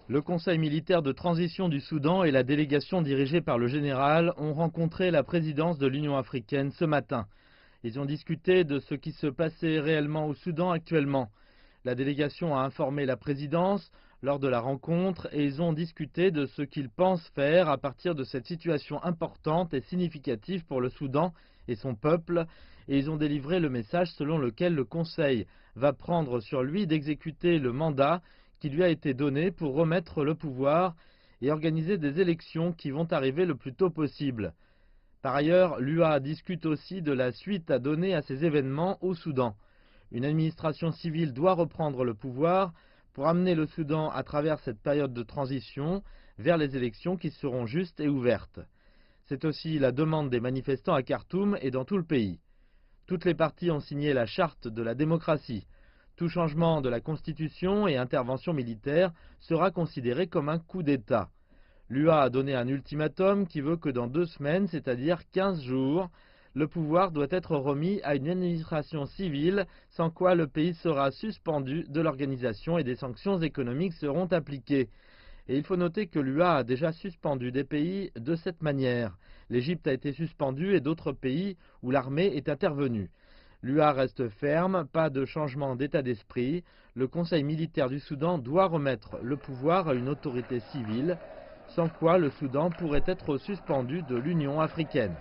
Le Conseil militaire de transition du Soudan et la délégation dirigée par le général ont rencontré la présidence de l'Union africaine ce matin. Ils ont discuté de ce qui se passait réellement au Soudan actuellement. La délégation a informé la présidence lors de la rencontre et ils ont discuté de ce qu'ils pensent faire à partir de cette situation importante et significative pour le Soudan et son peuple, et ils ont délivré le message selon lequel le Conseil va prendre sur lui d'exécuter le mandat qui lui a été donné pour remettre le pouvoir et organiser des élections qui vont arriver le plus tôt possible. Par ailleurs, l'UA discute aussi de la suite à donner à ces événements au Soudan. Une administration civile doit reprendre le pouvoir pour amener le Soudan à travers cette période de transition vers les élections qui seront justes et ouvertes. C'est aussi la demande des manifestants à Khartoum et dans tout le pays. Toutes les parties ont signé la charte de la démocratie. Tout changement de la constitution et intervention militaire sera considéré comme un coup d'État. L'UA a donné un ultimatum qui veut que dans 2 semaines, c'est-à-dire 15 jours, le pouvoir doit être remis à une administration civile, sans quoi le pays sera suspendu de l'organisation et des sanctions économiques seront appliquées. Et il faut noter que l'UA a déjà suspendu des pays de cette manière. L'Égypte a été suspendue et d'autres pays où l'armée est intervenue. L'UA reste ferme, pas de changement d'état d'esprit. Le Conseil militaire du Soudan doit remettre le pouvoir à une autorité civile, sans quoi le Soudan pourrait être suspendu de l'Union africaine.